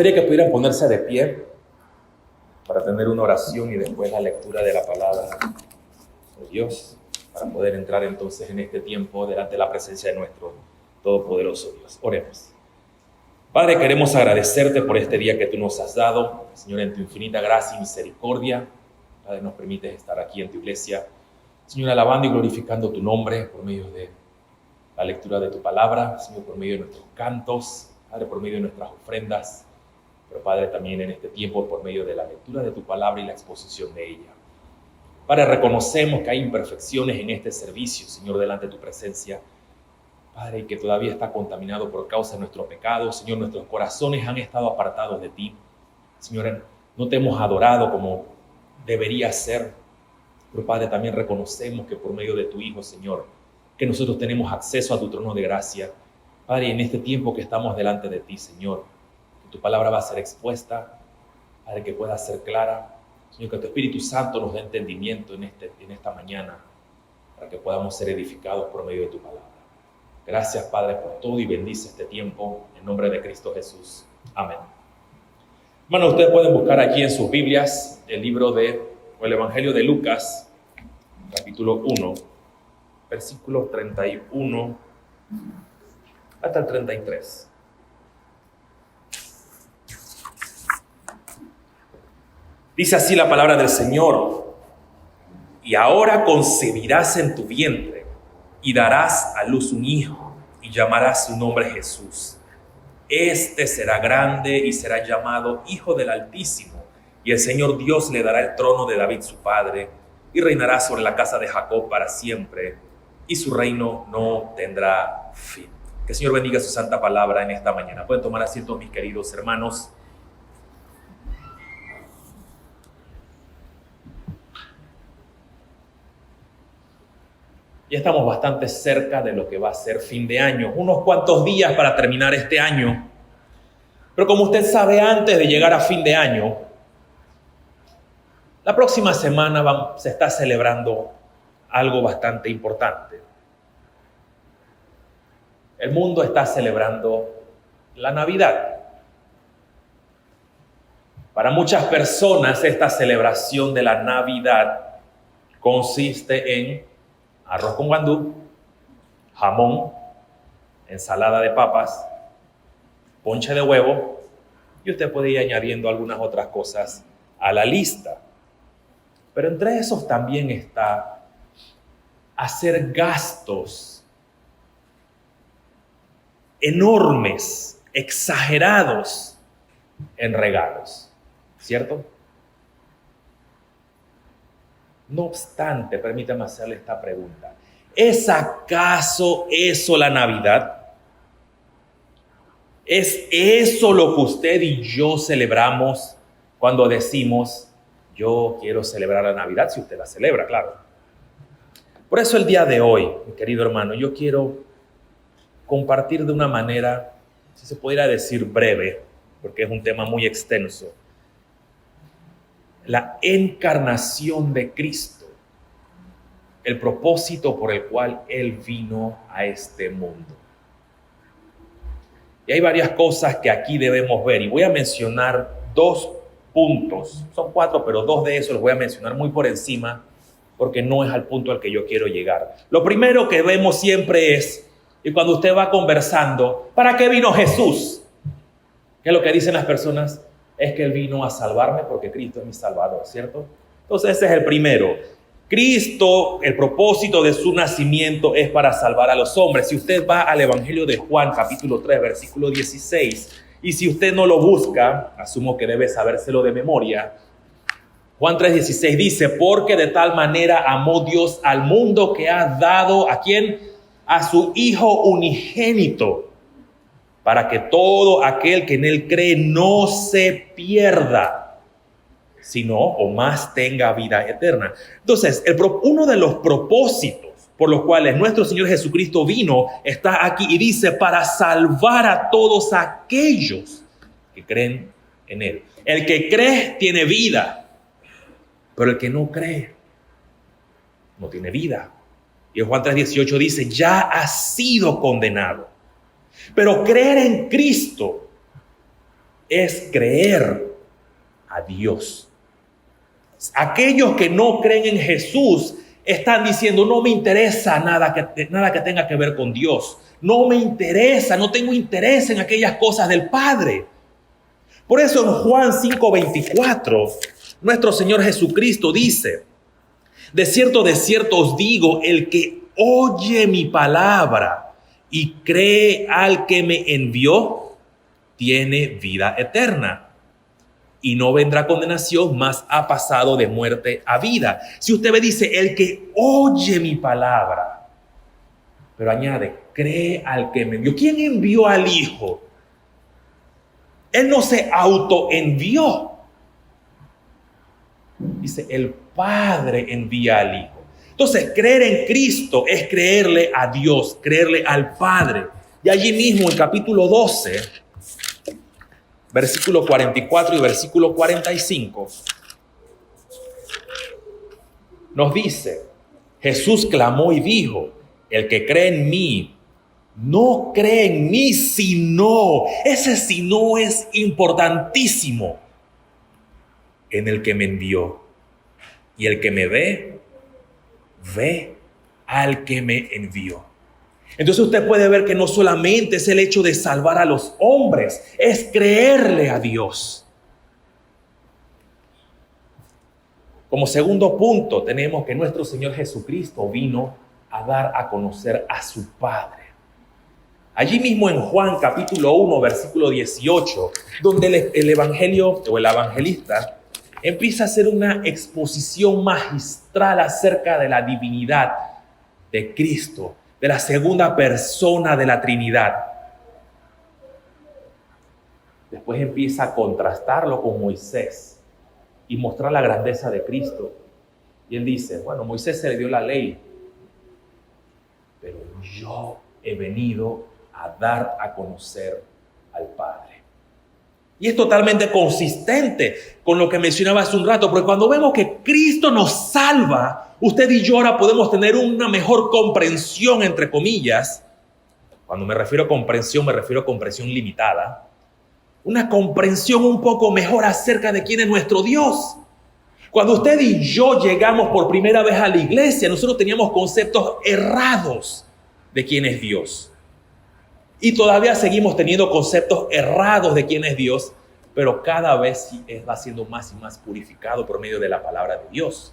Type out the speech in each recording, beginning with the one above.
gustaría que pudieran ponerse de pie para tener una oración y después la lectura de la palabra de Dios, para poder entrar entonces en este tiempo delante de la presencia de nuestro todopoderoso Dios. Oremos. Padre, queremos agradecerte por este día que tú nos has dado. Señor, en tu infinita gracia y misericordia, Padre, nos permites estar aquí en tu iglesia. Señor, alabando y glorificando tu nombre por medio de la lectura de tu palabra, Señor, por medio de nuestros cantos, Padre, por medio de nuestras ofrendas, pero Padre, también en este tiempo por medio de la lectura de tu palabra y la exposición de ella. Padre, reconocemos que hay imperfecciones en este servicio, Señor, delante de tu presencia, Padre, y que todavía está contaminado por causa de nuestro pecado. Señor, nuestros corazones han estado apartados de ti. Señor, no te hemos adorado como debería ser, pero Padre, también reconocemos que por medio de tu Hijo, Señor, que nosotros tenemos acceso a tu trono de gracia. Padre, en este tiempo que estamos delante de ti, Señor, que tu palabra va a ser expuesta, Padre, que pueda ser clara. Señor, que tu Espíritu Santo nos dé entendimiento en esta mañana, para que podamos ser edificados por medio de tu palabra. Gracias, Padre, por todo y bendice este tiempo, en nombre de Cristo Jesús. Amén. Hermanos, ustedes pueden buscar aquí en sus Biblias el Evangelio de Lucas, capítulo 1, versículos 31 hasta el 33. Dice así la palabra del Señor: y ahora concebirás en tu vientre y darás a luz un hijo y llamarás su nombre Jesús. Este será grande y será llamado Hijo del Altísimo, y el Señor Dios le dará el trono de David su padre, y reinará sobre la casa de Jacob para siempre, y su reino no tendrá fin. Que el Señor bendiga su santa palabra en esta mañana. Pueden tomar asiento, mis queridos hermanos. Ya estamos bastante cerca de lo que va a ser fin de año, unos cuantos días para terminar este año. Pero como usted sabe, antes de llegar a fin de año, la próxima semana se está celebrando algo bastante importante. El mundo está celebrando la Navidad. Para muchas personas, esta celebración de la Navidad consiste en arroz con guandú, jamón, ensalada de papas, ponche de huevo, y usted puede ir añadiendo algunas otras cosas a la lista. Pero entre esos también está hacer gastos enormes, exagerados en regalos, ¿cierto? No obstante, permítame hacerle esta pregunta: ¿es acaso eso la Navidad? ¿Es eso lo que usted y yo celebramos cuando decimos yo quiero celebrar la Navidad? Si usted la celebra, claro. Por eso el día de hoy, mi querido hermano, yo quiero compartir de una manera, si se pudiera decir breve, porque es un tema muy extenso, la encarnación de Cristo, el propósito por el cual Él vino a este mundo. Y hay varias cosas que aquí debemos ver, y voy a mencionar 2 puntos. Son 4, pero 2 de esos los voy a mencionar muy por encima, porque no es al punto al que yo quiero llegar. Lo primero que vemos siempre es, y cuando usted va conversando, ¿para qué vino Jesús? ¿Qué es lo que dicen las personas? Es que Él vino a salvarme porque Cristo es mi Salvador, ¿cierto? Entonces ese es el primero. Cristo, el propósito de su nacimiento es para salvar a los hombres. Si usted va al Evangelio de Juan, capítulo 3, versículo 16, y si usted no lo busca, asumo que debe sabérselo de memoria, Juan 3:16 dice: porque de tal manera amó Dios al mundo que ha dado, ¿a quién? A su Hijo unigénito, para que todo aquel que en Él cree no se pierda, sino o más tenga vida eterna. Entonces, uno de los propósitos por los cuales nuestro Señor Jesucristo vino está aquí y dice: para salvar a todos aquellos que creen en Él. El que cree tiene vida, pero el que no cree no tiene vida. Y en Juan 3:18 dice: ya ha sido condenado. Pero creer en Cristo es creer a Dios. Aquellos que no creen en Jesús están diciendo, no me interesa nada que tenga que ver con Dios. No me interesa, no tengo interés en aquellas cosas del Padre. Por eso en Juan 5:24, nuestro Señor Jesucristo dice, de cierto os digo, el que oye mi palabra y cree al que me envió, tiene vida eterna. Y no vendrá condenación, mas ha pasado de muerte a vida. Si usted me dice, el que oye mi palabra, pero añade, cree al que me envió. ¿Quién envió al Hijo? Él no se autoenvió. Dice, el Padre envía al Hijo. Entonces, creer en Cristo es creerle a Dios, creerle al Padre. Y allí mismo, en capítulo 12, versículo 44 y versículo 45, nos dice, Jesús clamó y dijo, el que cree en mí, no cree en mí, sino, ese sino es importantísimo, en el que me envió. Y el que me ve, ve al que me envió. Entonces usted puede ver que no solamente es el hecho de salvar a los hombres, es creerle a Dios. Como segundo punto, tenemos que nuestro Señor Jesucristo vino a dar a conocer a su Padre. Allí mismo en Juan capítulo 1, versículo 18, donde el evangelio o el evangelista empieza a hacer una exposición magistral acerca de la divinidad de Cristo, de la segunda persona de la Trinidad. Después empieza a contrastarlo con Moisés y mostrar la grandeza de Cristo. Y él dice, bueno, Moisés se le dio la ley, pero yo he venido a dar a conocer al Padre. Y es totalmente consistente con lo que mencionaba hace un rato, porque cuando vemos que Cristo nos salva, usted y yo ahora podemos tener una mejor comprensión, entre comillas. Cuando me refiero a comprensión limitada. Una comprensión un poco mejor acerca de quién es nuestro Dios. Cuando usted y yo llegamos por primera vez a la iglesia, nosotros teníamos conceptos errados de quién es Dios. Y todavía seguimos teniendo conceptos errados de quién es Dios, pero cada vez va siendo más y más purificado por medio de la palabra de Dios.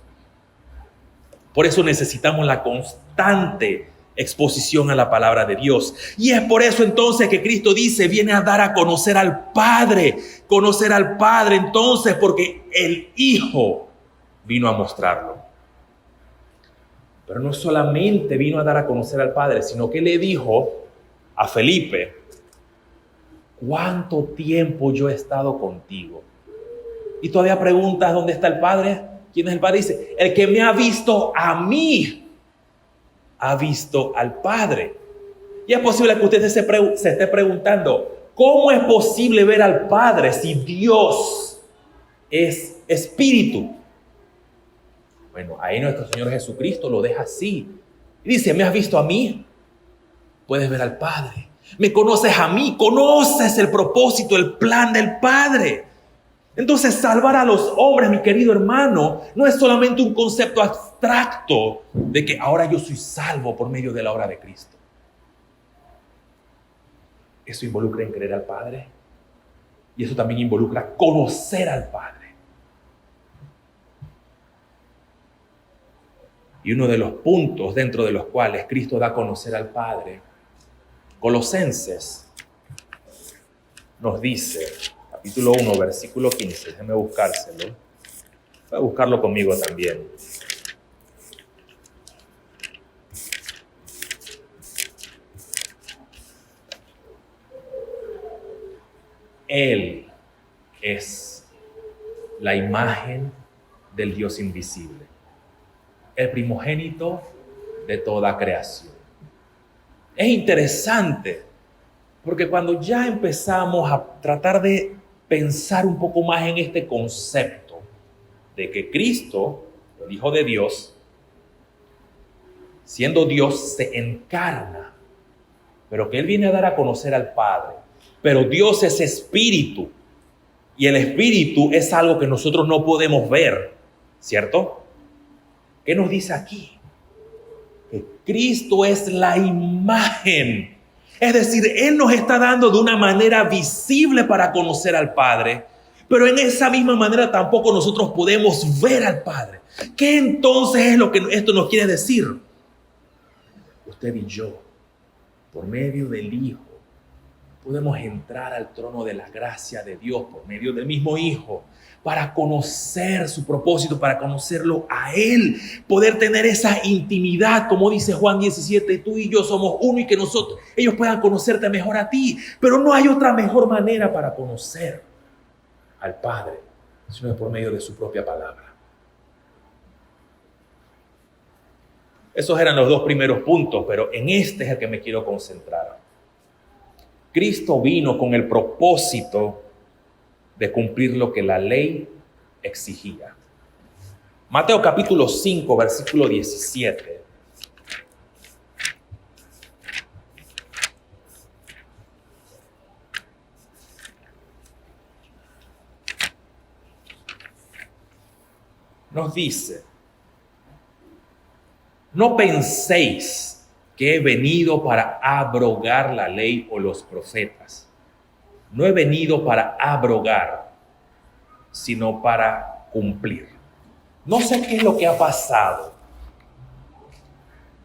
Por eso necesitamos la constante exposición a la palabra de Dios. Y es por eso entonces que Cristo dice, viene a dar a conocer al Padre. Conocer al Padre entonces porque el Hijo vino a mostrarlo. Pero no solamente vino a dar a conocer al Padre, sino que le dijo a Felipe, ¿cuánto tiempo yo he estado contigo? Y todavía preguntas, ¿dónde está el Padre? ¿Quién es el Padre? Dice, el que me ha visto a mí, ha visto al Padre. Y es posible que usted se esté preguntando, ¿cómo es posible ver al Padre si Dios es espíritu? Bueno, ahí nuestro Señor Jesucristo lo deja así. Y dice, ¿me has visto a mí? Puedes ver al Padre. Me conoces a mí, conoces el propósito, el plan del Padre. Entonces, salvar a los hombres, mi querido hermano, no es solamente un concepto abstracto de que ahora yo soy salvo por medio de la obra de Cristo. Eso involucra en creer al Padre y eso también involucra conocer al Padre. Y uno de los puntos dentro de los cuales Cristo da a conocer al Padre, Colosenses nos dice, capítulo 1, versículo 15, déjeme buscárselo. Voy a buscarlo conmigo también. Él es la imagen del Dios invisible, el primogénito de toda creación. Es interesante, porque cuando ya empezamos a tratar de pensar un poco más en este concepto de que Cristo, el Hijo de Dios, siendo Dios, se encarna, pero que Él viene a dar a conocer al Padre. Pero Dios es espíritu. Y el Espíritu es algo que nosotros no podemos ver, ¿cierto? ¿Qué nos dice aquí? Que Cristo es la imagen. Es decir, Él nos está dando de una manera visible para conocer al Padre, pero en esa misma manera tampoco nosotros podemos ver al Padre. ¿Qué entonces es lo que esto nos quiere decir? Usted y yo, por medio del Hijo, podemos entrar al trono de la gracia de Dios por medio del mismo Hijo, para conocer su propósito, para conocerlo a Él, poder tener esa intimidad, como dice Juan 17, tú y yo somos uno y que ellos puedan conocerte mejor a ti. Pero no hay otra mejor manera para conocer al Padre, sino por medio de su propia palabra. Esos eran los dos primeros puntos, pero en este es el que me quiero concentrar. Cristo vino con el propósito de cumplir lo que la ley exigía. Mateo capítulo 5, versículo 17. Nos dice: no penséis que he venido para abrogar la ley o los profetas. No he venido para abrogar, sino para cumplir. No sé qué es lo que ha pasado,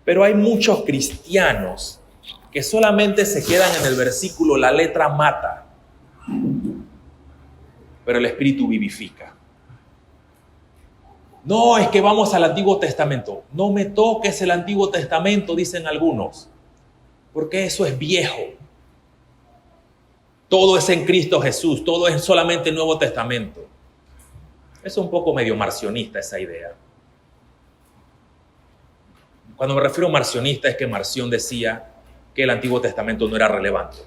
pero hay muchos cristianos que solamente se quedan en el versículo: la letra mata, pero el Espíritu vivifica. No, es que vamos al Antiguo Testamento. No me toques el Antiguo Testamento, dicen algunos, porque eso es viejo. Todo es en Cristo Jesús, todo es solamente el Nuevo Testamento. Es un poco medio marcionista esa idea. Cuando me refiero a marcionista es que Marción decía que el Antiguo Testamento no era relevante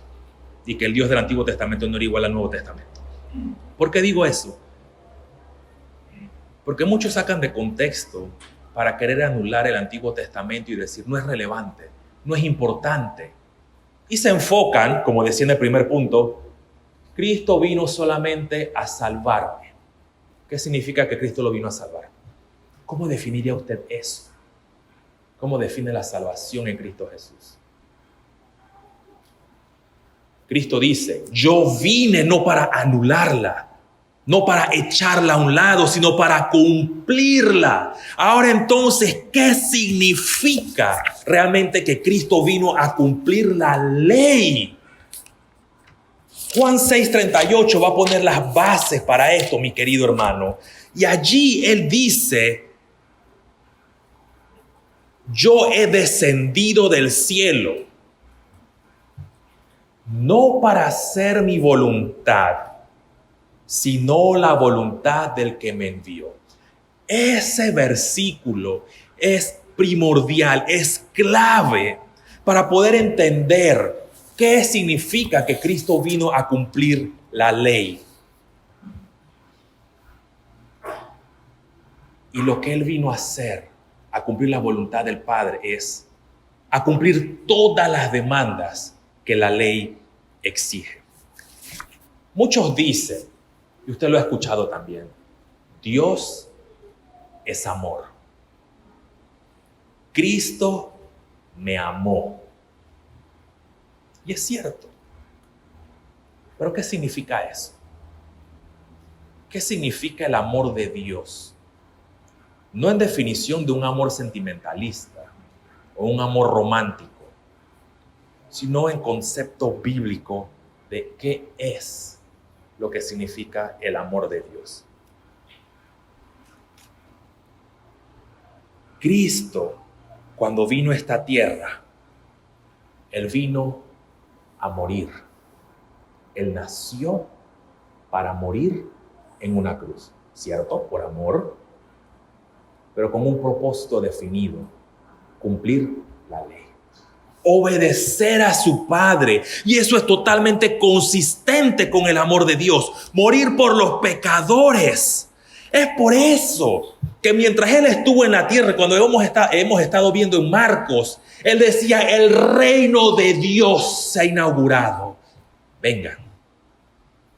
y que el Dios del Antiguo Testamento no era igual al Nuevo Testamento. ¿Por qué digo eso? Porque muchos sacan de contexto para querer anular el Antiguo Testamento y decir no es relevante, no es importante. Y se enfocan, como decía en el primer punto, Cristo vino solamente a salvarme. ¿Qué significa que Cristo lo vino a salvar? ¿Cómo definiría usted eso? ¿Cómo define la salvación en Cristo Jesús? Cristo dice: yo vine no para anularla, no para echarla a un lado, sino para cumplirla. Ahora entonces, ¿qué significa realmente que Cristo vino a cumplir la ley? Juan 6:38 va a poner las bases para esto, mi querido hermano. Y allí Él dice: yo he descendido del cielo, no para hacer mi voluntad, sino la voluntad del que me envió. Ese versículo es primordial, es clave para poder entender qué significa que Cristo vino a cumplir la ley. Y lo que Él vino a hacer, a cumplir la voluntad del Padre, es a cumplir todas las demandas que la ley exige. Muchos dicen, y usted lo ha escuchado también, Dios es amor. Cristo me amó. Y es cierto. Pero ¿qué significa eso? ¿Qué significa el amor de Dios? No en definición de un amor sentimentalista o un amor romántico, sino en concepto bíblico de qué es lo que significa el amor de Dios. Cristo, cuando vino a esta tierra, Él vino a morir. Él nació para morir en una cruz, ¿cierto? Por amor, pero con un propósito definido: cumplir la ley, obedecer a su Padre. Y eso es totalmente consistente con el amor de Dios, morir por los pecadores. Es por eso que mientras Él estuvo en la tierra, cuando hemos estado viendo en Marcos, Él decía: el reino de Dios se ha inaugurado. Vengan.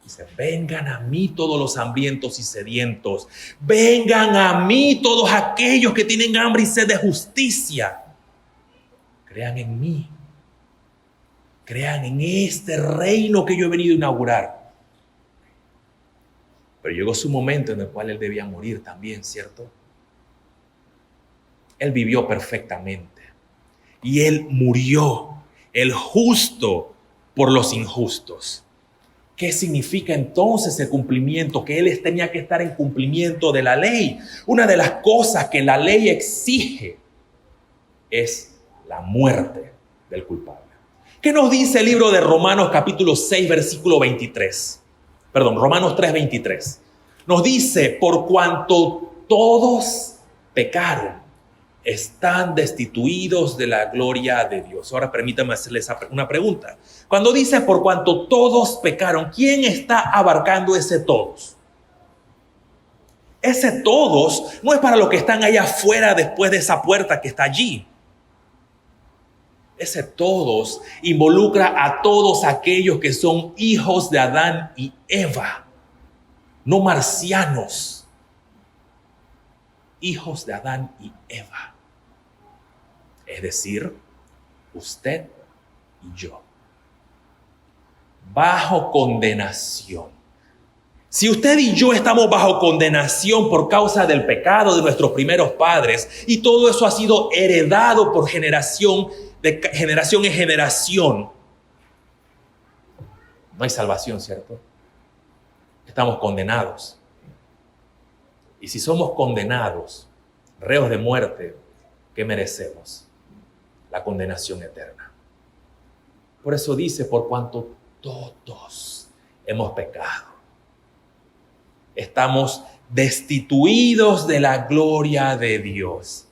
Dice, vengan a mí todos los hambrientos y sedientos. Vengan a mí todos aquellos que tienen hambre y sed de justicia. Crean en mí. Crean en este reino que yo he venido a inaugurar. Pero llegó su momento en el cual él debía morir también, ¿cierto? Él vivió perfectamente. Y él murió, el justo por los injustos. ¿Qué significa entonces el cumplimiento? Que él tenía que estar en cumplimiento de la ley. Una de las cosas que la ley exige es la muerte del culpable. ¿Qué nos dice el libro de Romanos capítulo 6, versículo 23? Perdón, Romanos 3, 23. Nos dice, por cuanto todos pecaron, están destituidos de la gloria de Dios. Ahora permítanme hacerles una pregunta. Cuando dice por cuanto todos pecaron, ¿quién está abarcando ese todos? Ese todos no es para los que están allá afuera después de esa puerta que está allí. Ese todos involucra a todos aquellos que son hijos de Adán y Eva, no marcianos. Hijos de Adán y Eva. Es decir, usted y yo. Bajo condenación. Si usted y yo estamos bajo condenación por causa del pecado de nuestros primeros padres, y todo eso ha sido heredado por generación, de generación en generación, no hay salvación, ¿cierto? Estamos condenados. Y si somos condenados, reos de muerte, ¿qué merecemos? La condenación eterna. Por eso dice, por cuanto todos hemos pecado, estamos destituidos de la gloria de Dios.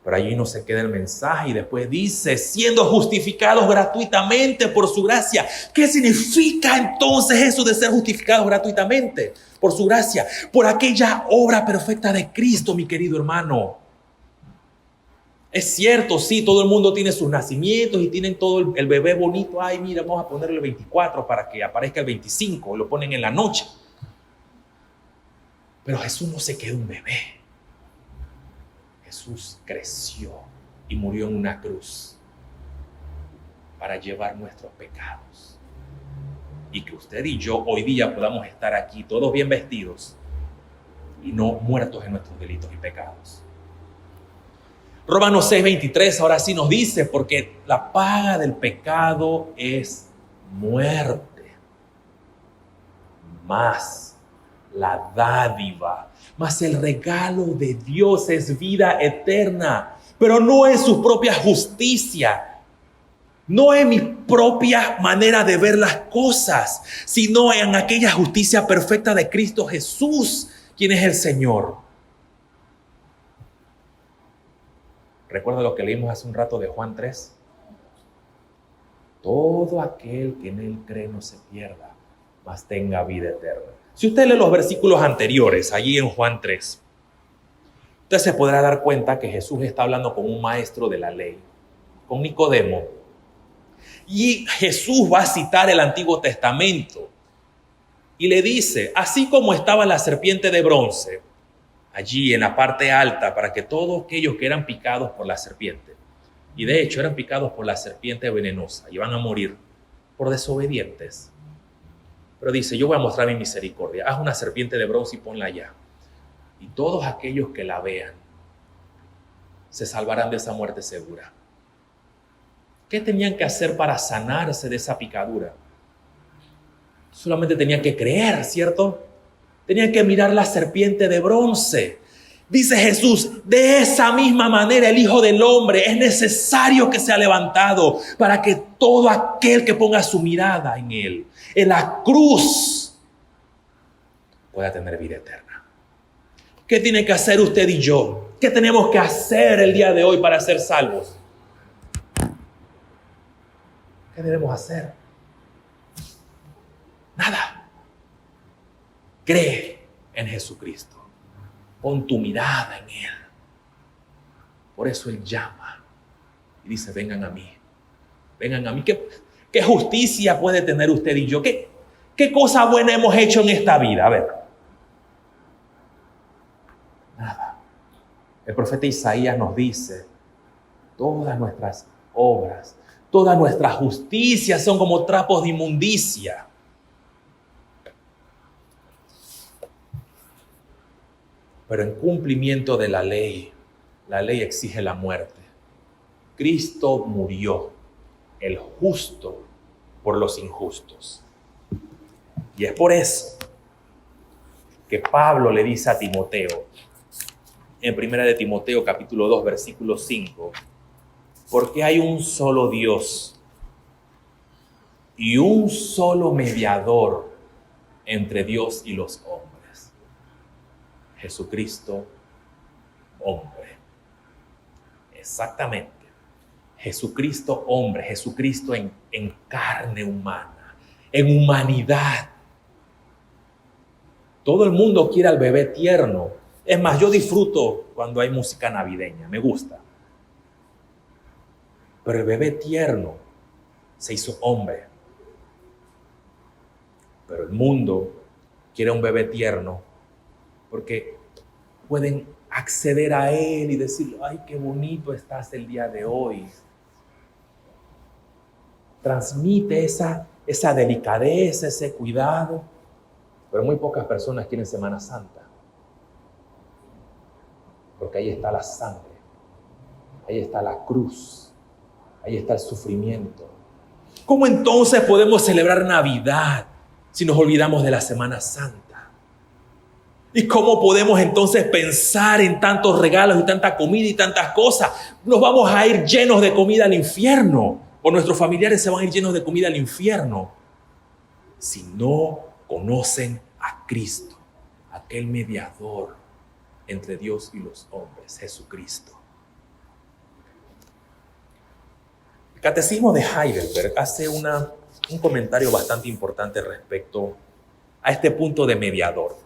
Pero allí no se queda el mensaje y después dice, siendo justificados gratuitamente por su gracia. ¿Qué significa entonces eso de ser justificados gratuitamente por su gracia? Por aquella obra perfecta de Cristo, mi querido hermano. Es cierto, sí, todo el mundo tiene sus nacimientos y tienen todo el bebé bonito. Ay, mira, vamos a ponerle el 24 para que aparezca el 25. Lo ponen en la noche. Pero Jesús no se quedó un bebé. Jesús creció y murió en una cruz para llevar nuestros pecados. Y que usted y yo hoy día podamos estar aquí todos bien vestidos y no muertos en nuestros delitos y pecados. Romanos 6, 23 ahora sí nos dice, porque la paga del pecado es muerte, más la dádiva, más el regalo de Dios es vida eterna, pero no es su propia justicia, no es mi propia manera de ver las cosas, sino en aquella justicia perfecta de Cristo Jesús, quien es el Señor. ¿Recuerda lo que leímos hace un rato de Juan 3? Todo aquel que en él cree no se pierda, mas tenga vida eterna. Si usted lee los versículos anteriores, allí en Juan 3, usted se podrá dar cuenta que Jesús está hablando con un maestro de la ley, con Nicodemo. Y Jesús va a citar el Antiguo Testamento y le dice, así como estaba la serpiente de bronce, allí en la parte alta, para que todos aquellos que eran picados por la serpiente, y de hecho eran picados por la serpiente venenosa, iban a morir por desobedientes. Pero dice, yo voy a mostrar mi misericordia. Haz una serpiente de bronce y ponla allá. Y todos aquellos que la vean se salvarán de esa muerte segura. ¿Qué tenían que hacer para sanarse de esa picadura? Solamente tenían que creer, ¿cierto? Tenían que mirar la serpiente de bronce. Dice Jesús, de esa misma manera el Hijo del Hombre es necesario que sea levantado para que todo aquel que ponga su mirada en él, en la cruz, pueda tener vida eterna. ¿Qué tiene que hacer usted y yo? ¿Qué tenemos que hacer el día de hoy para ser salvos? ¿Qué debemos hacer? Nada. Cree en Jesucristo. Pon tu mirada en Él. Por eso Él llama y dice, vengan a mí. Vengan a mí. ¿Qué justicia puede tener usted y yo? ¿Qué ¿Qué cosa buena hemos hecho en esta vida? A ver. Nada. El profeta Isaías nos dice, todas nuestras obras, toda nuestra justicia son como trapos de inmundicia. Pero en cumplimiento de la ley exige la muerte. Cristo murió, el justo, por los injustos. Y es por eso que Pablo le dice a Timoteo, en 1 de Timoteo capítulo 2, versículo 5, porque hay un solo Dios y un solo mediador entre Dios y los hombres, Jesucristo, hombre. Exactamente. Jesucristo, hombre, Jesucristo en carne humana, en humanidad. Todo el mundo quiere al bebé tierno. Es más, yo disfruto cuando hay música navideña, me gusta. Pero el bebé tierno se hizo hombre. Pero el mundo quiere un bebé tierno porque pueden acceder a él y decir, ay, qué bonito estás el día de hoy. Transmite esa delicadeza, ese cuidado. Pero muy pocas personas quieren Semana Santa. Porque ahí está la sangre, ahí está la cruz, ahí está el sufrimiento. ¿Cómo entonces podemos celebrar Navidad si nos olvidamos de la Semana Santa? ¿Y cómo podemos entonces pensar en tantos regalos y tanta comida y tantas cosas? Nos vamos a ir llenos de comida al infierno, o nuestros familiares se van a ir llenos de comida al infierno, si no conocen a Cristo, aquel mediador entre Dios y los hombres, Jesucristo. El Catecismo de Heidelberg hace un comentario bastante importante respecto a este punto de mediador.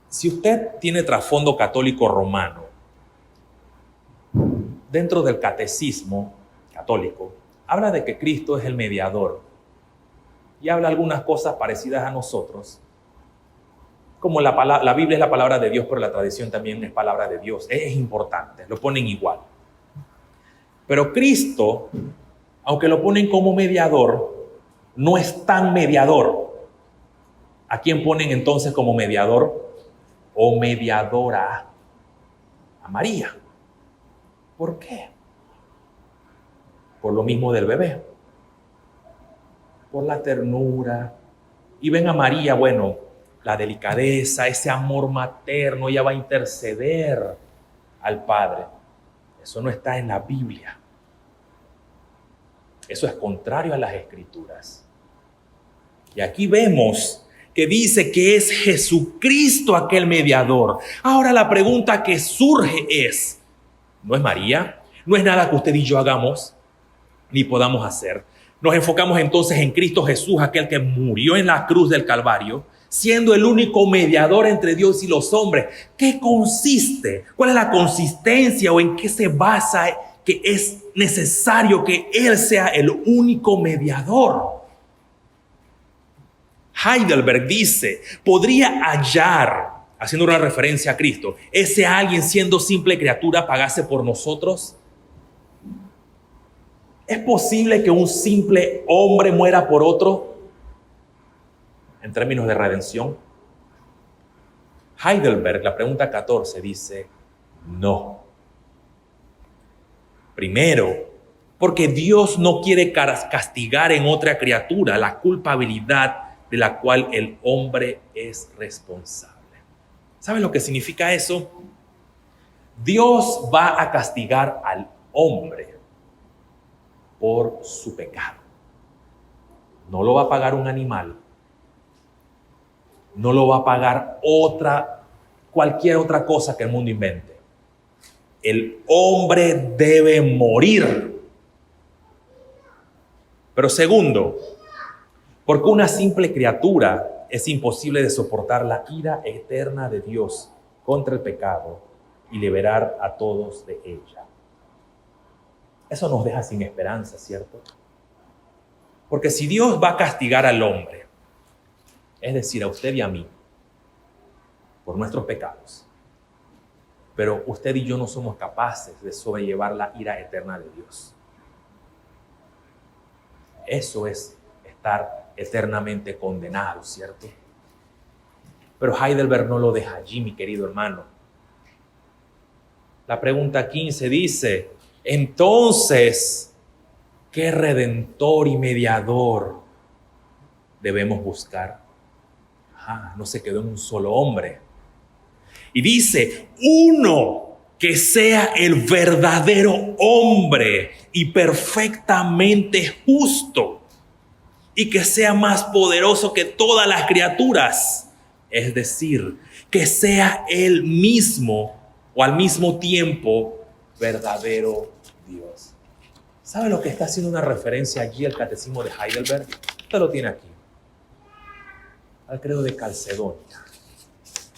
Si usted tiene trasfondo católico romano, dentro del catecismo católico, habla de que Cristo es el mediador y habla algunas cosas parecidas a nosotros, como la Biblia es la palabra de Dios, pero la tradición también es palabra de Dios. Es importante, lo ponen igual. Pero Cristo, aunque lo ponen como mediador, no es tan mediador. ¿A quién ponen entonces como mediador o mediadora? A María. ¿Por qué? Por lo mismo del bebé. Por la ternura. Y ven a María, bueno, la delicadeza, ese amor materno, ella va a interceder al Padre. Eso no está en la Biblia. Eso es contrario a las Escrituras. Y aquí vemos que dice que es Jesucristo aquel mediador. Ahora la pregunta que surge es, ¿no es María? ¿No es nada que usted y yo hagamos ni podamos hacer? Nos enfocamos entonces en Cristo Jesús, aquel que murió en la cruz del Calvario, siendo el único mediador entre Dios y los hombres. ¿Qué consiste? ¿Cuál es la consistencia o en qué se basa que es necesario que Él sea el único mediador? Heidelberg dice, ¿podría hallar, haciendo una referencia a Cristo, ese alguien siendo simple criatura pagase por nosotros? ¿Es posible que un simple hombre muera por otro en términos de redención? Heidelberg, la pregunta 14, dice, no. Primero, porque Dios no quiere castigar en otra criatura la culpabilidad de la cual el hombre es responsable. ¿Saben lo que significa eso? Dios va a castigar al hombre por su pecado. No lo va a pagar un animal. No lo va a pagar cualquier otra cosa que el mundo invente. El hombre debe morir. Pero segundo, porque una simple criatura es imposible de soportar la ira eterna de Dios contra el pecado y liberar a todos de ella. Eso nos deja sin esperanza, ¿cierto? Porque si Dios va a castigar al hombre, es decir, a usted y a mí, por nuestros pecados, pero usted y yo no somos capaces de sobrellevar la ira eterna de Dios. Eso es estar eternamente condenado, ¿cierto? Pero Heidelberg no lo deja allí, mi querido hermano. La pregunta 15 dice, entonces, ¿qué redentor y mediador debemos buscar? No se quedó en un solo hombre. Y dice, uno que sea el verdadero hombre y perfectamente justo, y que sea más poderoso que todas las criaturas. Es decir, que sea él mismo o al mismo tiempo verdadero Dios. ¿Sabe lo que está haciendo una referencia allí al Catecismo de Heidelberg? Usted lo tiene aquí. Al credo de Calcedonia,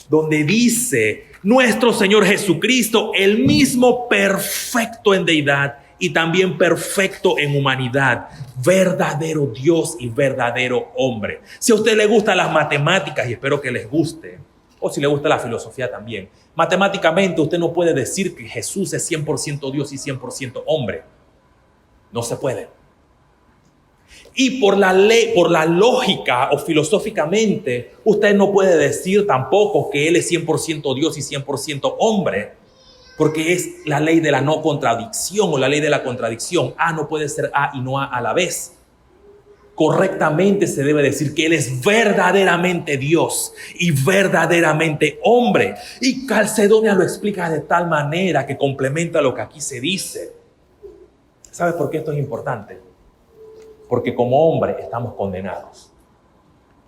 donde dice nuestro Señor Jesucristo, el mismo perfecto en deidad y también perfecto en humanidad, verdadero Dios y verdadero hombre. Si a usted le gustan las matemáticas, y espero que les guste, o si le gusta la filosofía también, matemáticamente usted no puede decir que Jesús es 100% Dios y 100% hombre. No se puede. Y por la ley, por la lógica o filosóficamente, usted no puede decir tampoco que Él es 100% Dios y 100% hombre, porque es la ley de la no contradicción o la ley de la contradicción. A no puede ser A y no A la vez. Correctamente se debe decir que Él es verdaderamente Dios y verdaderamente hombre. Y Calcedonia lo explica de tal manera que complementa lo que aquí se dice. ¿Sabe por qué esto es importante? Porque como hombre estamos condenados.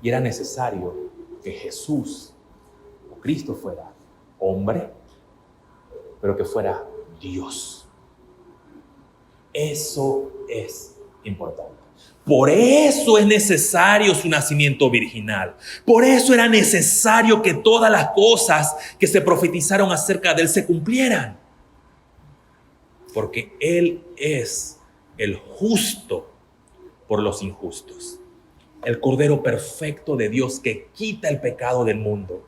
Y era necesario que Jesús o Cristo fuera hombre, pero que fuera Dios. Eso es importante. Por eso es necesario su nacimiento virginal. Por eso era necesario que todas las cosas que se profetizaron acerca de Él se cumplieran. Porque Él es el justo por los injustos. El Cordero perfecto de Dios que quita el pecado del mundo.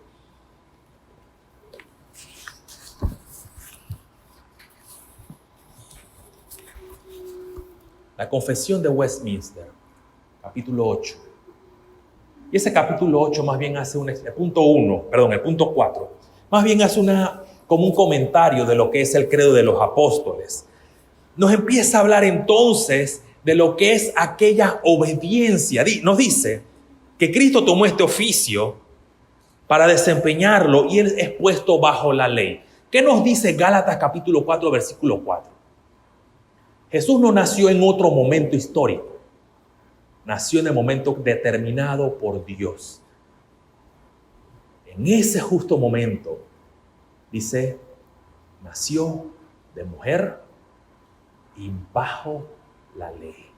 La Confesión de Westminster, capítulo 8. Y ese capítulo 8 más bien hace el punto 4, más bien hace como un comentario de lo que es el credo de los apóstoles. Nos empieza a hablar entonces de lo que es aquella obediencia. Nos dice que Cristo tomó este oficio para desempeñarlo y Él es puesto bajo la ley. ¿Qué nos dice Gálatas capítulo 4, versículo 4? Jesús no nació en otro momento histórico. Nació en el momento determinado por Dios. En ese justo momento, dice, nació de mujer y bajo la ley.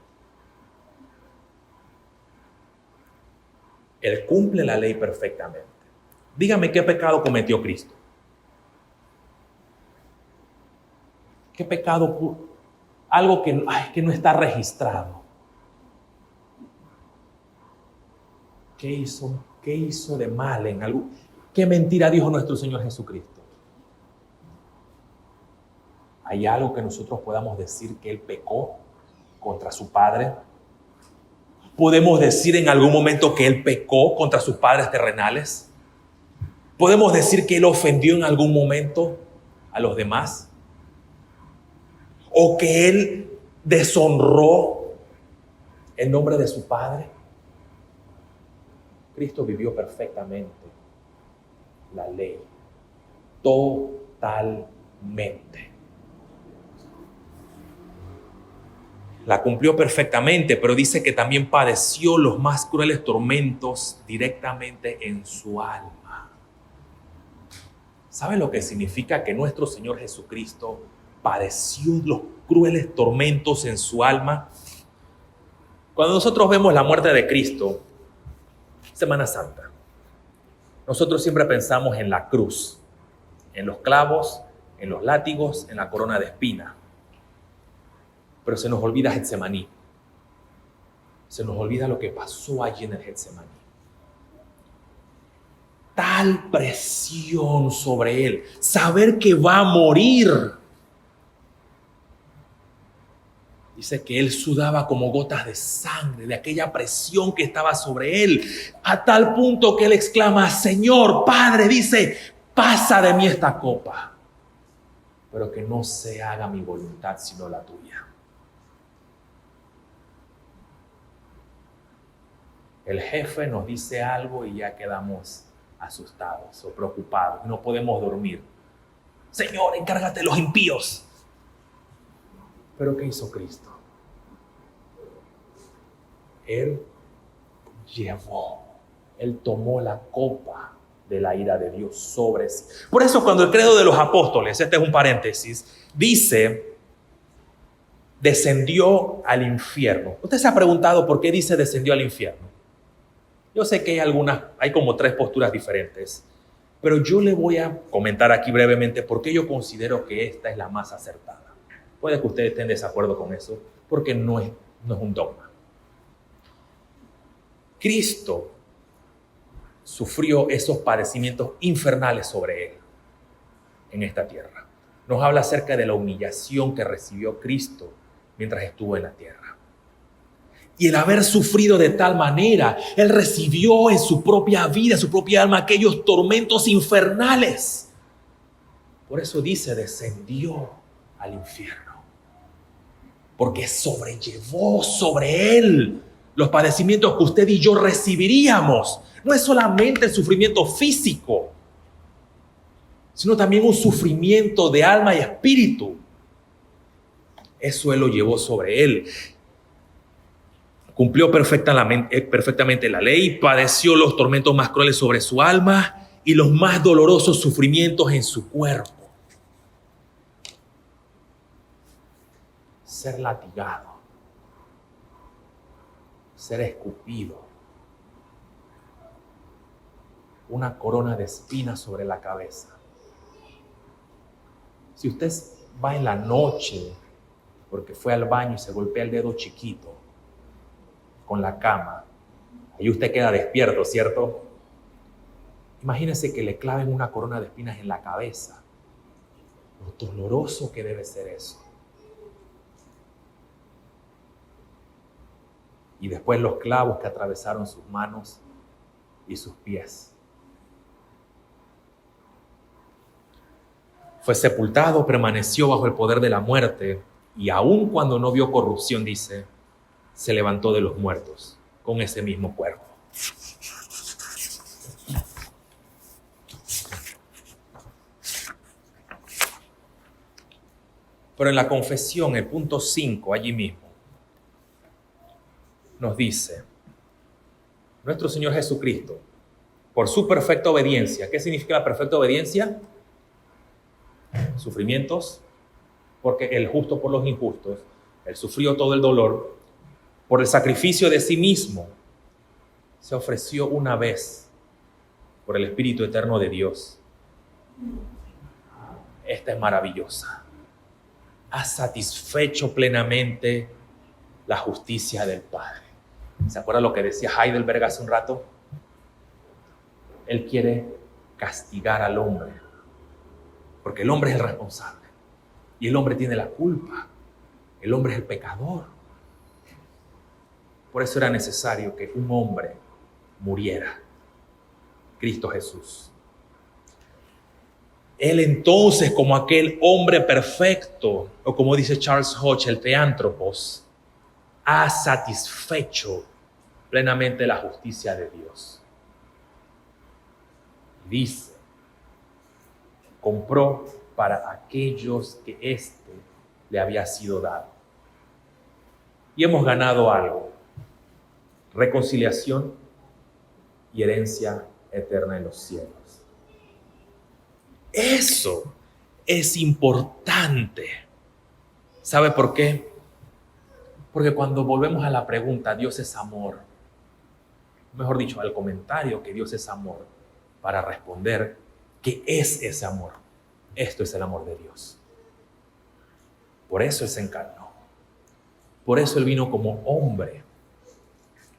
Él cumple la ley perfectamente. Dígame qué pecado cometió Cristo. ¿Qué pecado? Algo que no está registrado. ¿Qué hizo de mal en algo? ¿Qué mentira dijo nuestro Señor Jesucristo? ¿Hay algo que nosotros podamos decir que Él pecó contra su Padre? ¿Podemos decir en algún momento que Él pecó contra sus padres terrenales? ¿Podemos decir que Él ofendió en algún momento a los demás? ¿O que Él deshonró el nombre de su Padre? Cristo vivió perfectamente la ley, totalmente. La cumplió perfectamente, pero dice que también padeció los más crueles tormentos directamente en su alma. ¿Sabe lo que significa que nuestro Señor Jesucristo padeció los crueles tormentos en su alma? Cuando nosotros vemos la muerte de Cristo, Semana Santa, nosotros siempre pensamos en la cruz, en los clavos, en los látigos, en la corona de espina. Pero se nos olvida Getsemaní. Se nos olvida lo que pasó allí en el Getsemaní. Tal presión sobre él, saber que va a morir. Dice que él sudaba como gotas de sangre de aquella presión que estaba sobre él, a tal punto que él exclama: Señor, Padre, dice, pasa de mí esta copa, pero que no se haga mi voluntad sino la tuya. El jefe nos dice algo y ya quedamos asustados o preocupados, no podemos dormir. Señor, encárgate de los impíos. Pero ¿qué hizo Cristo? Él tomó la copa de la ira de Dios sobre sí. Por eso cuando el credo de los apóstoles, este es un paréntesis, dice, descendió al infierno. ¿Usted se ha preguntado por qué dice descendió al infierno? Yo sé que hay como 3 posturas diferentes, pero yo le voy a comentar aquí brevemente por qué yo considero que esta es la más acertada. Puede que ustedes estén en desacuerdo con eso, porque no es un dogma. Cristo sufrió esos padecimientos infernales sobre él en esta tierra. Nos habla acerca de la humillación que recibió Cristo mientras estuvo en la tierra. Y el haber sufrido de tal manera, él recibió en su propia vida, en su propia alma, aquellos tormentos infernales. Por eso dice, descendió al infierno. Porque sobrellevó sobre él los padecimientos que usted y yo recibiríamos. No es solamente el sufrimiento físico, sino también un sufrimiento de alma y espíritu. Eso él lo llevó sobre él. Cumplió perfectamente la ley, padeció los tormentos más crueles sobre su alma y los más dolorosos sufrimientos en su cuerpo. Ser latigado, ser escupido, una corona de espinas sobre la cabeza. Si usted va en la noche porque fue al baño y se golpea el dedo chiquito con la cama, ahí usted queda despierto, ¿cierto? Imagínese que le claven una corona de espinas en la cabeza. Lo doloroso que debe ser eso. Y después los clavos que atravesaron sus manos y sus pies. Fue sepultado, permaneció bajo el poder de la muerte y aun cuando no vio corrupción, dice, se levantó de los muertos con ese mismo cuerpo. Pero en la confesión, el punto 5, allí mismo, nos dice, nuestro Señor Jesucristo, por su perfecta obediencia. ¿Qué significa la perfecta obediencia? Sufrimientos, porque el justo por los injustos, Él sufrió todo el dolor, por el sacrificio de sí mismo, se ofreció una vez por el Espíritu Eterno de Dios. Esta es maravillosa. Ha satisfecho plenamente la justicia del Padre. ¿Se acuerdan lo que decía Heidelberg hace un rato? Él quiere castigar al hombre, porque el hombre es el responsable y el hombre tiene la culpa. El hombre es el pecador. Por eso era necesario que un hombre muriera, Cristo Jesús. Él entonces, como aquel hombre perfecto, o como dice Charles Hodge, el teántropos, ha satisfecho plenamente la justicia de Dios. Dice, compró para aquellos que éste le había sido dado. Y hemos ganado algo: reconciliación y herencia eterna en los cielos. Eso es importante. ¿Sabe por qué? Porque cuando volvemos a la pregunta, Dios es amor, mejor dicho, al comentario que Dios es amor, para responder, ¿qué es ese amor? Esto es el amor de Dios. Por eso Él se encarnó. Por eso Él vino como hombre,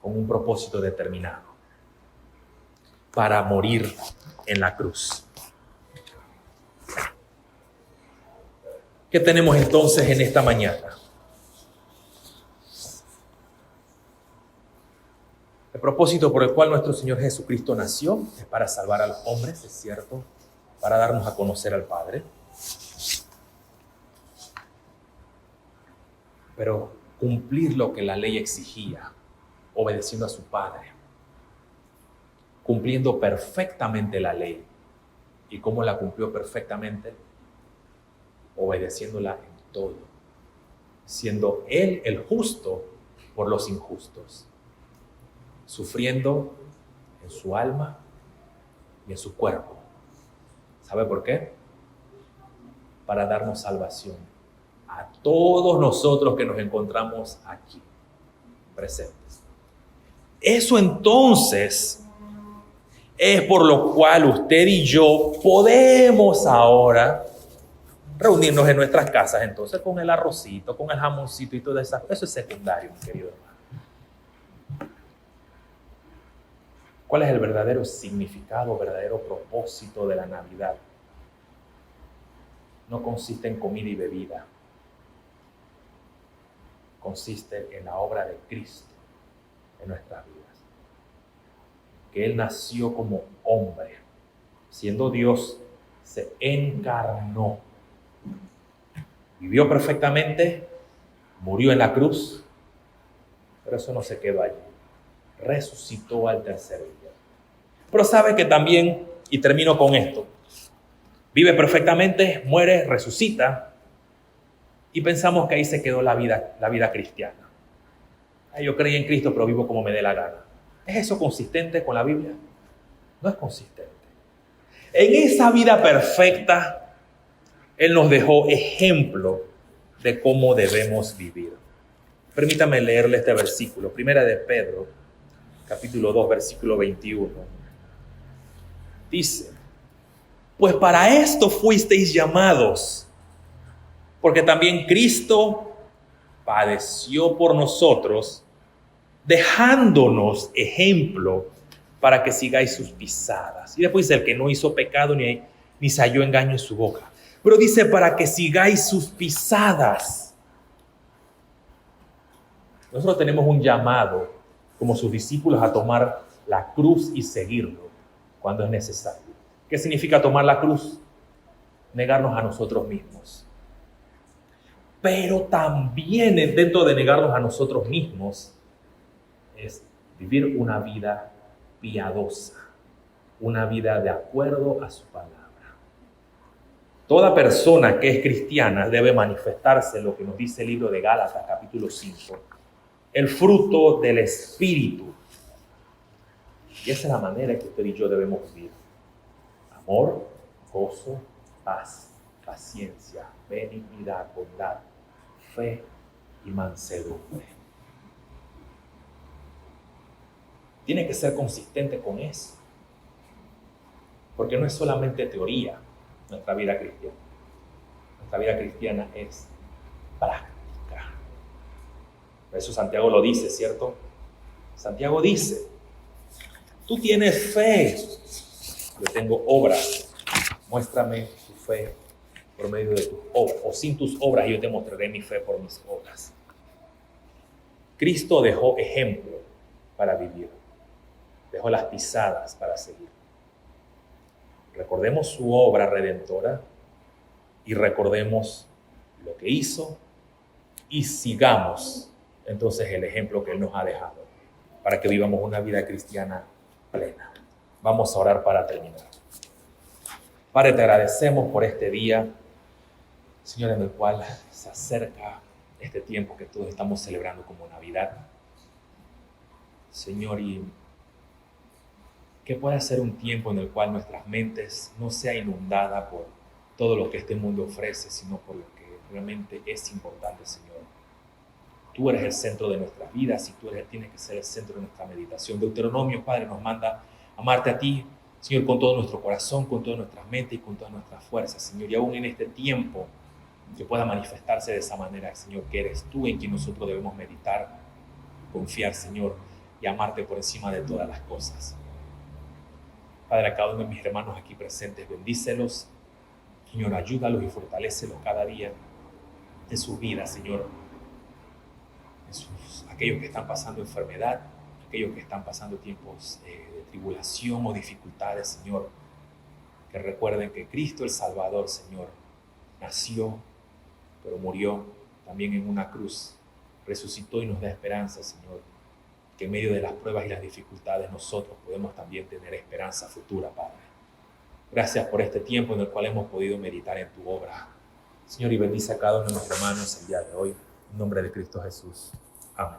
con un propósito determinado, para morir en la cruz. ¿Qué tenemos entonces en esta mañana? El propósito por el cual nuestro Señor Jesucristo nació es para salvar a los hombres, es cierto, para darnos a conocer al Padre. Pero cumplir lo que la ley exigía, obedeciendo a su Padre, cumpliendo perfectamente la ley. ¿Y cómo la cumplió perfectamente? Obedeciéndola en todo, siendo Él el justo por los injustos, sufriendo en su alma y en su cuerpo. ¿Sabe por qué? Para darnos salvación a todos nosotros que nos encontramos aquí presentes. Eso entonces es por lo cual usted y yo podemos ahora reunirnos en nuestras casas, entonces, con el arrocito, con el jamoncito y todo eso. Eso es secundario, mi querido hermano. ¿Cuál es el verdadero significado, verdadero propósito de la Navidad? No consiste en comida y bebida. Consiste en la obra de Cristo en nuestras vidas. Que Él nació como hombre, siendo Dios, se encarnó. Vivió perfectamente, murió en la cruz, pero eso no se quedó allí. Resucitó al tercer día. Pero sabe que también, y termino con esto, vive perfectamente, muere, resucita, y pensamos que ahí se quedó la vida cristiana. Yo creí en Cristo, pero vivo como me dé la gana. ¿Es eso consistente con la Biblia? No es consistente. En esa vida perfecta, Él nos dejó ejemplo de cómo debemos vivir. Permítame leerle este versículo. Primera de Pedro, capítulo 2, versículo 21. Dice: pues para esto fuisteis llamados, porque también Cristo padeció por nosotros, dejándonos ejemplo para que sigáis sus pisadas. Y después dice: el que no hizo pecado ni se halló engaño en su boca. Pero dice: para que sigáis sus pisadas. Nosotros tenemos un llamado como sus discípulos a tomar la cruz y seguirlo cuando es necesario. ¿Qué significa tomar la cruz? Negarnos a nosotros mismos. Pero también dentro de negarnos a nosotros mismos es vivir una vida piadosa, una vida de acuerdo a su palabra. Toda persona que es cristiana debe manifestarse, lo que nos dice el libro de Gálatas, capítulo 5, el fruto del Espíritu. Y esa es la manera en que usted y yo debemos vivir. Amor, gozo, paz, paciencia, benignidad, bondad, fe y mansedumbre. Tiene que ser consistente con eso. Porque no es solamente teoría nuestra vida cristiana. Nuestra vida cristiana es práctica. Por eso Santiago lo dice, ¿cierto? Santiago dice: tú tienes fe, yo tengo obras. Muéstrame tu fe por medio de tus obras, o sin tus obras yo te mostraré mi fe por mis obras. Cristo dejó ejemplo para vivir, dejó las pisadas para seguir. Recordemos su obra redentora y recordemos lo que hizo y sigamos entonces el ejemplo que Él nos ha dejado para que vivamos una vida cristiana plena. Vamos a orar para terminar. Padre, te agradecemos por este día, Señor, en el cual se acerca este tiempo que todos estamos celebrando como Navidad. Señor, y que pueda ser un tiempo en el cual nuestras mentes no sea inundada por todo lo que este mundo ofrece, sino por lo que realmente es importante, Señor. Tú eres el centro de nuestras vidas y tú tienes que ser el centro de nuestra meditación. Deuteronomio, Padre, nos manda amarte a ti, Señor, con todo nuestro corazón, con todas nuestras mentes y con todas nuestras fuerzas, Señor. Y aún en este tiempo que pueda manifestarse de esa manera, Señor, que eres tú en quien nosotros debemos meditar, confiar, Señor. y amarte por encima de todas las cosas. Padre, a cada uno de mis hermanos aquí presentes, bendícelos. Señor, ayúdalos y fortalécelos cada día de su vida, Señor. Aquellos que están pasando enfermedad, aquellos que están pasando tiempos de tribulación o dificultades, Señor, que recuerden que Cristo el Salvador, Señor, nació, pero murió también en una cruz, resucitó y nos da esperanza, Señor, que en medio de las pruebas y las dificultades nosotros podemos también tener esperanza futura, Padre. Gracias por este tiempo en el cual hemos podido meditar en tu obra. Señor, y bendice a cada uno de nuestros hermanos el día de hoy. En nombre de Cristo Jesús. Amén.